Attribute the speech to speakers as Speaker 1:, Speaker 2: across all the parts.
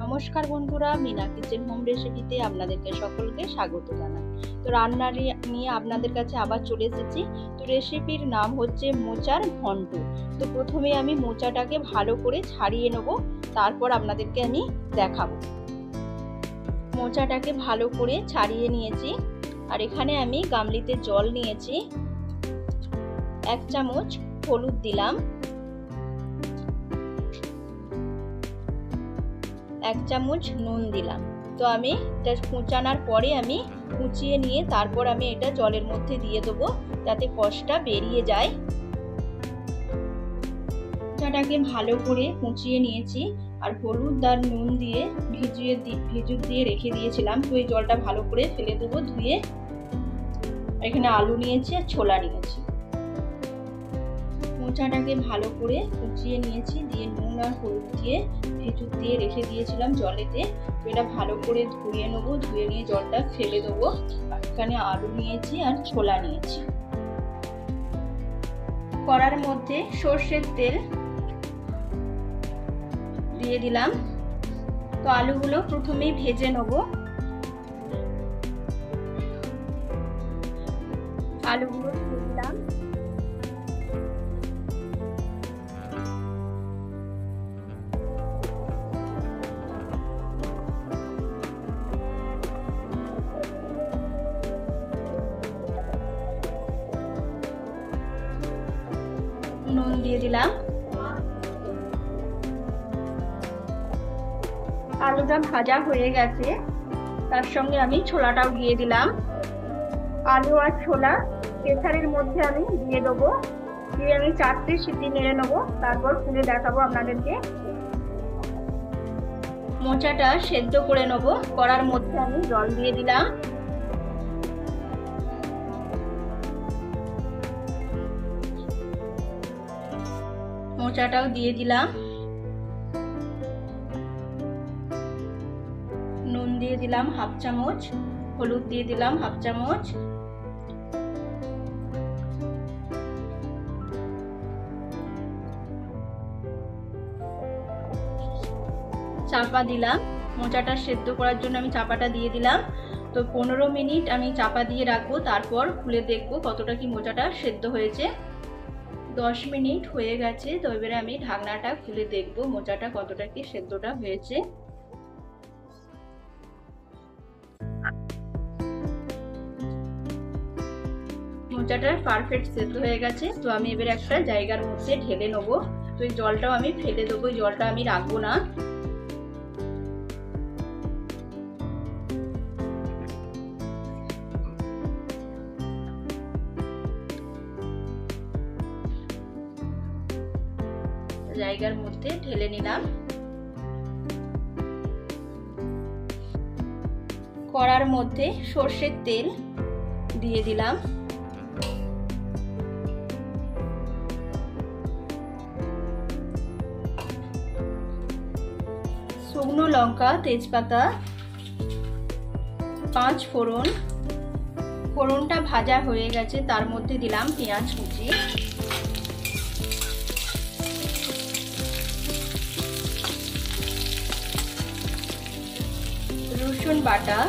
Speaker 1: নমস্কার বন্ধুরা, Mina kitchen home রেসিপিতে আপনাদেরকে সকলকে স্বাগত জানাই। তো রান্না নিয়ে আপনাদের কাছে আবার চলে এসেছি। তো রেসিপির নাম হচ্ছে মোচার ঘন্ট। তো প্রথমে আমি মোচাটাকে ভালো করে ছাড়িয়ে নেব, তারপর আপনাদেরকে আমি দেখাবো। মোচাটাকে ভালো করে ছাড়িয়ে নিয়েছি, আর এখানে আমি গামলিতে জল নিয়েছি। 1 চামচ হলুদ দিলাম, 1 চামচ নুন দিলাম। তো আমি এটা কুচানোর পরে আমি কুচিয়ে নিয়ে তারপর আমি এটা জলের মধ্যে দিয়ে দেবো, যাতে কষটা বেরিয়ে যায়। মোচাটাকে ভালো করে কুচিয়ে নিয়েছি, আর হলুদ আর নুন দিয়ে ভিজুক দিয়ে রেখে দিয়েছিলাম। তো এই জলটা ভালো করে ফেলে দেবো ধুয়ে। এখানে আলু নিয়েছি আর ছোলা নিয়েছি। মোচাটাকে ভালো করে কুচিয়ে নিয়েছি, দিয়ে নুন আর হলুদ দিয়ে ভিজুক দিয়ে রেখে দিয়েছিলাম জলেতে। তো এটা ভালো করে ধুয়ে নেবো, ধুয়ে নিয়ে জলটা ফেলে দেবো। এখানে আলু নিয়েছি আর ছোলা নিয়েছি। কড়ার মধ্যে সর্ষের তেল দিয়ে দিলাম। তো আলুগুলো প্রথমেই ভেজে নেবো। আলুগুলো দিয়ে দিলাম, নুন দিয়ে দিলাম। আলুটা ভাজা হয়ে গেছে, তার সঙ্গে আমি ছোলাটাও দিয়ে দিলাম। আলু আর ছোলা প্রেসারের মধ্যে আমি দিয়ে দেবো, দিয়ে আমি 4টে সিটি মেরে নেবো, তারপর খুলে দেখাবো আপনাদেরকে। মোচাটা সেদ্ধ করে নেবো। কড়ার মধ্যে আমি জল দিয়ে দিলাম, মোচাটাও দিয়ে দিলাম, নুন দিয়ে দিলাম 1/2 চামচ, হলুদ দিয়ে দিলাম 1/2 চামচ, চাপা দিলাম। মোচাটা সেদ্ধ করার জন্য আমি চাপাটা দিয়ে দিলাম। তো 15 মিনিট আমি চাপা দিয়ে রাখবো, তারপর খুলে দেখবো কতটা কি মোচাটা সেদ্ধ হয়েছে। 10 মিনিট হয়ে গেছে। তো এবারে আমি ঢাকনাটা খুলে দেখবো মোচাটা কতটা কি সেদ্ধটা হয়েছে। মোচাটা পারফেক্ট সেদ্ধ হয়ে গেছে। তো আমি এবারে একটা জায়গার মধ্যে ঢেলে নেবো। তো এই জলটাও আমি ফেলে দেবো, এই জলটা আমি রাখবো না। জায়গার মধ্যে ঢেলে নিলাম। কড়ার মধ্যে সর্ষের তেল দিয়ে দিলাম, শুকনো লঙ্কা, তেজপাতা, 5 ফোড়ন। ফোড়নটা ভাজা হয়ে গেছে, তার মধ্যে দিলাম পেঁয়াজ কুচি, রসুন বাটা,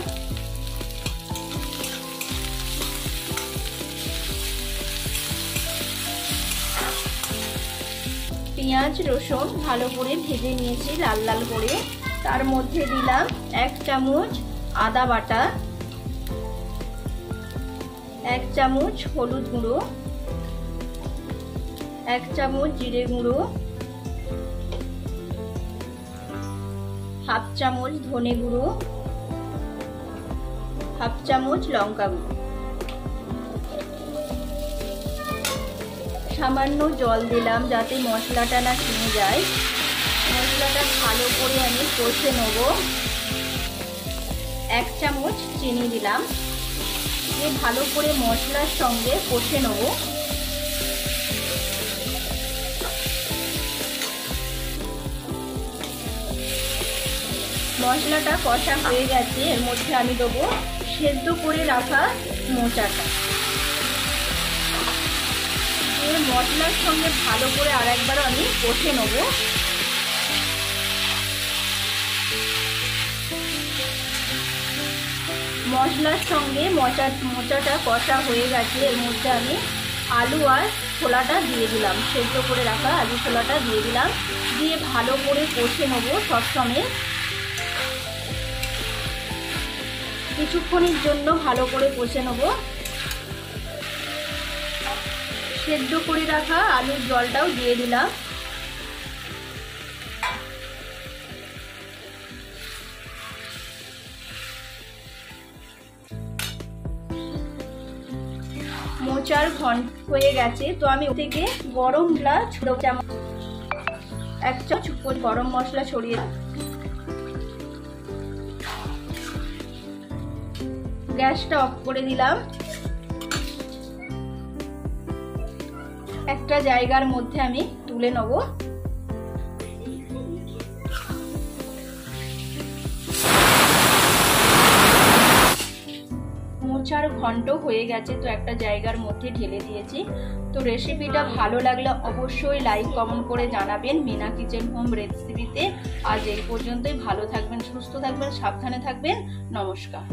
Speaker 1: পেঁয়াজ রসুন ভালো করে ভেজে নিয়েছি লাল লাল করে। তার মধ্যে দিলাম 1 চামচ আদা বাটা, 1 চামচ হলুদ গুঁড়ো, 1 চামচ জিরে গুঁড়ো, 1/2 চামচ ধনে গুঁড়ো, 1/2 চামচ লঙ্কা গুঁড়ো। সামান্য জল দিলাম যাতে মশলাটা না ছিঁড়ে যায়। মশলাটা ভালো করে আমি কষে নেব। 1 চামচ চিনি দিলাম, দিয়ে ভালো করে মশলার সঙ্গে কষে নেব। মশলাটা কষা হয়ে গেছে, এর মধ্যে আমি দেবো সেদ্ধ করে রাখা মোচাটা। মশলার সঙ্গে ভালো করে আরেকবার আমি কষে নেব। মশলার সঙ্গে মোচাটা কষা হয়ে গেছে। এর মধ্যে আমি আলু আর ছোলাটা দিয়ে দিলাম, সেদ্ধ করে রাখা আলু ছোলাটা দিয়ে দিলাম, দিয়ে ভালো করে কষে নেবো সবসময়। কিছুক্ষণের জন্য ভালো করে কষে নেবো। সেদ্ধ করে রাখা আলুর জলটাও দিয়ে দিলাম। মোচার ঘন্ট হয়ে গেছে, তো আমি ওর থেকে গরম মশলা ছোট চামচ 1 চামচ গরম মশলা ছড়িয়ে গ্যাসটা অফ করে দিলাম। একটা জায়গার মধ্যে আমি তুলে নেব। মোচার ঘন্ট হয়ে গেছে, তো একটা জায়গার মধ্যে ঢেলে দিয়েছি। তো রেসিপিটা ভালো লাগলে অবশ্যই লাইক কমেন্ট করে জানাবেন মিনা কিচেন হোম রেসিপিতে। আজ এই পর্যন্তই। ভালো থাকবেন, সুস্থ থাকবেন, সাবধানে থাকবেন। নমস্কার।